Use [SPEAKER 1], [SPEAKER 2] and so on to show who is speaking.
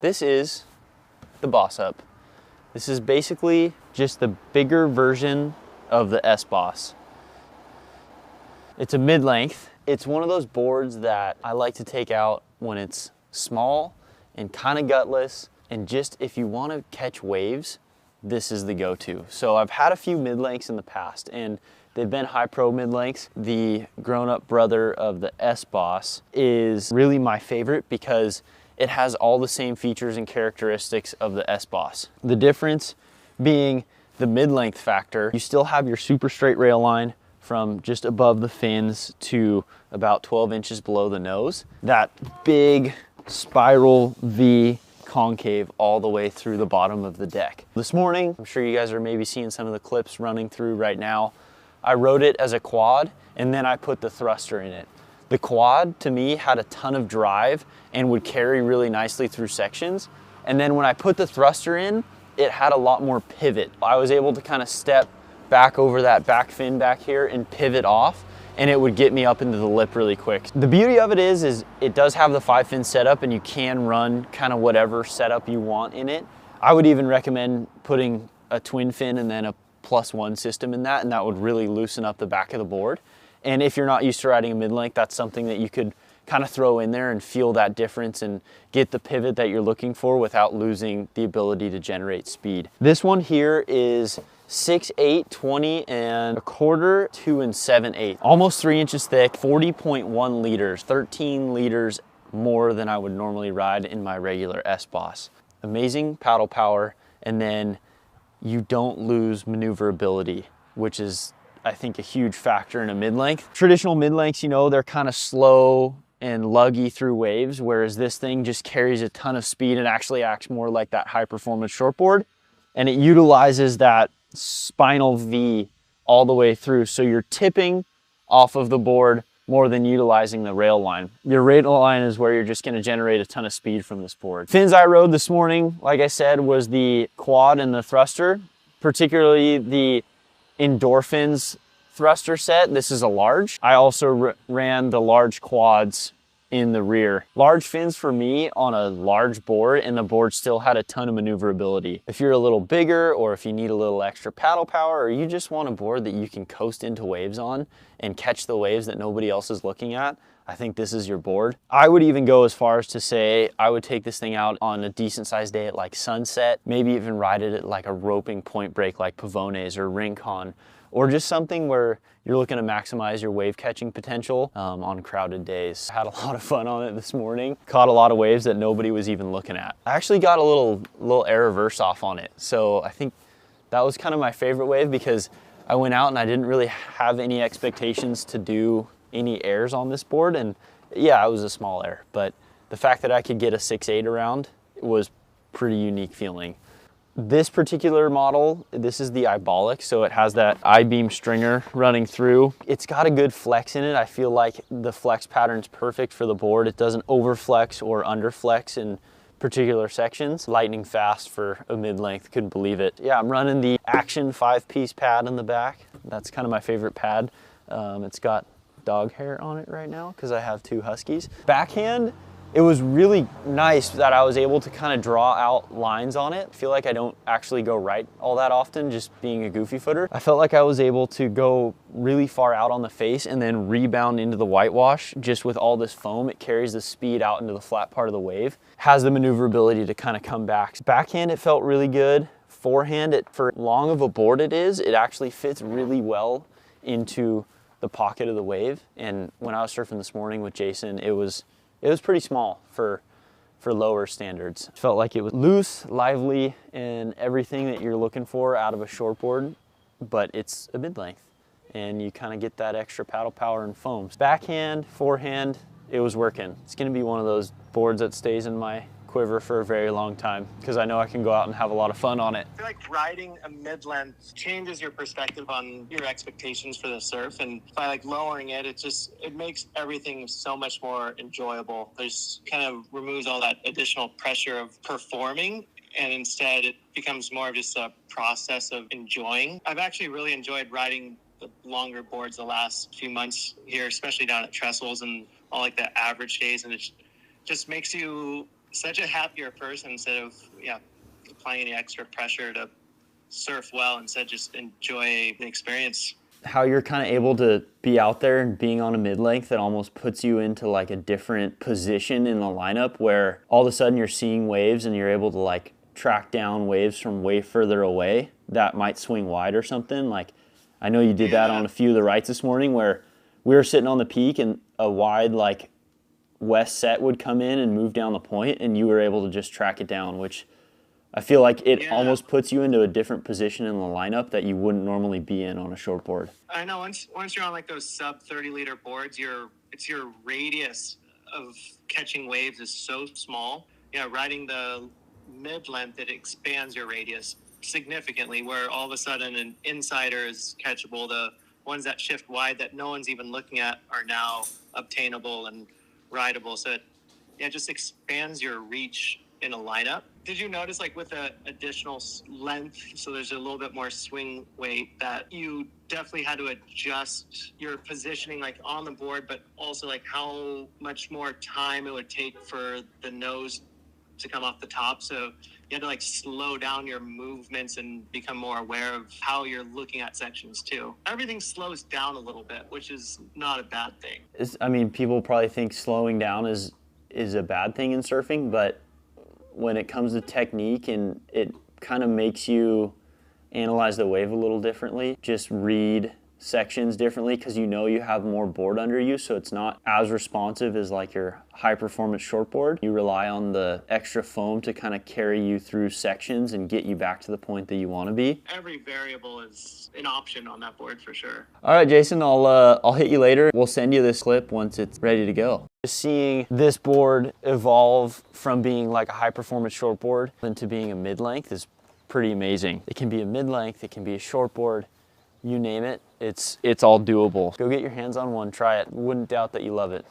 [SPEAKER 1] This is the Boss Up. This is basically just the bigger version of the S-Boss. It's a mid-length. It's one of those boards that I like to take out when it's small and kind of gutless, and just if you want to catch waves, this is the go-to. So I've had a few mid-lengths in the past, and they've been high pro mid-lengths. The grown-up brother of the S-Boss is really my favorite because it has all the same features and characteristics of the S-Boss. The difference being the mid-length factor. You still have your super straight rail line from just above the fins to about 12 inches below the nose. That big spiral V concave all the way through the bottom of the deck. This morning, I'm sure you guys are maybe seeing some of the clips running through right now. I rode it as a quad and then I put the thruster in it. The quad to me had a ton of drive and would carry really nicely through sections. And then when I put the thruster in, it had a lot more pivot. I was able to kind of step back over that back fin back here and pivot off, and it would get me up into the lip really quick. The beauty of it is it does have the 5-fin setup, and you can run kind of whatever setup you want in it. I would even recommend putting a twin fin and then a +1 system in that, and that would really loosen up the back of the board. And if you're not used to riding a mid-length, that's something that you could kind of throw in there and feel that difference and get the pivot that you're looking for without losing the ability to generate speed. This one here is 6'8", 20 1/4, 2 7/8. Almost 3 inches thick, 40.1 liters, 13 liters more than I would normally ride in my regular S-Boss. Amazing paddle power, and then you don't lose maneuverability, which is, I think, a huge factor in a mid-length. Traditional mid-lengths, you know, they're kind of slow and luggy through waves, whereas this thing just carries a ton of speed and actually acts more like that high-performance shortboard. And it utilizes that spinal V all the way through, so you're tipping off of the board more than utilizing the rail line. Your rail line is where you're just going to generate a ton of speed from this board. Fins I rode this morning, like I said, was the quad and the thruster, particularly the Endorphins thruster set. This is a large. I also ran the large quads in the rear. Large fins for me on a large board, and the board still had a ton of maneuverability. If you're a little bigger, or if you need a little extra paddle power, or you just want a board that you can coast into waves on and catch the waves that nobody else is looking at, I think this is your board. I would even go as far as to say I would take this thing out on a decent sized day at like sunset, maybe even ride it at like a roping point break like Pavones or Rincon, or just something where you're looking to maximize your wave catching potential on crowded days. I had a lot of fun on it this morning. Caught a lot of waves that nobody was even looking at. I actually got a little air reverse off on it. So I think that was kind of my favorite wave because I went out and I didn't really have any expectations to do any airs on this board. And yeah, it was a small air, but the fact that I could get a 6'8" around was pretty unique feeling. This particular model, this is the Ibolic, so it has that I-beam stringer running through. It's got a good flex in it. I feel like the flex pattern's perfect for the board. It doesn't overflex or underflex in particular sections. Lightning fast for a mid-length, couldn't believe it. Yeah, I'm running the Action 5-piece pad in the back. That's kind of my favorite pad. It's got dog hair on it right now because I have 2 Huskies. Backhand, it was really nice that I was able to kind of draw out lines on it. I feel like I don't actually go right all that often, just being a goofy footer. I felt like I was able to go really far out on the face and then rebound into the whitewash. Just with all this foam, it carries the speed out into the flat part of the wave. Has the maneuverability to kind of come back. Backhand, it felt really good. Forehand, for long of a board it is, it actually fits really well into the pocket of the wave. And when I was surfing this morning with Jason, it was pretty small for lower standards. It felt like it was loose, lively, and everything that you're looking for out of a shortboard, but it's a mid-length, and you kind of get that extra paddle power and foams. Backhand, forehand, it was working. It's gonna be one of those boards that stays in my quiver for a very long time because I know I can go out and have a lot of fun on it.
[SPEAKER 2] I feel like riding a mid-length changes your perspective on your expectations for the surf, and by like lowering it, it makes everything so much more enjoyable. There's kind of removes all that additional pressure of performing, and instead it becomes more of just a process of enjoying. I've actually really enjoyed riding the longer boards the last few months here, especially down at Trestles and all like the average days, and it just makes you such a happier person instead of applying any extra pressure to surf well. Instead, just enjoy the experience.
[SPEAKER 1] How you're kind of able to be out there and being on a mid-length that almost puts you into like a different position in the lineup where all of a sudden you're seeing waves and you're able to like track down waves from way further away that might swing wide or something. Like I know you did that on a few of the rights this morning where we were sitting on the peak and a wide like west set would come in and move down the point and you were able to just track it down, which I feel like it almost puts you into a different position in the lineup that you wouldn't normally be in on a short board.
[SPEAKER 2] I know once you're on like those sub 30-liter boards, it's your radius of catching waves is so small. Riding the mid-length, it expands your radius significantly, where all of a sudden an insider is catchable. The ones that shift wide that no one's even looking at are now obtainable and rideable. So it just expands your reach in a lineup. Did you notice like with the additional length, so there's a little bit more swing weight, that you definitely had to adjust your positioning like on the board, but also like how much more time it would take for the nose to come off the top? So you had to like slow down your movements and become more aware of how you're looking at sections too. Everything slows down a little bit, which is not a bad thing.
[SPEAKER 1] I mean, people probably think slowing down is a bad thing in surfing, but when it comes to technique, and it kind of makes you analyze the wave a little differently, just read sections differently because you know you have more board under you, so it's not as responsive as like your high performance shortboard. You rely on the extra foam to kind of carry you through sections and get you back to the point that you want to be.
[SPEAKER 2] Every variable is an option on that board for sure.
[SPEAKER 1] All right, Jason, I'll hit you later. We'll send you this clip once it's ready to go. Just seeing this board evolve from being like a high performance shortboard into being a mid-length is pretty amazing. It can be a mid-length, it can be a shortboard, you name it, it's all doable. Go get your hands on one, try it. Wouldn't doubt that you love it.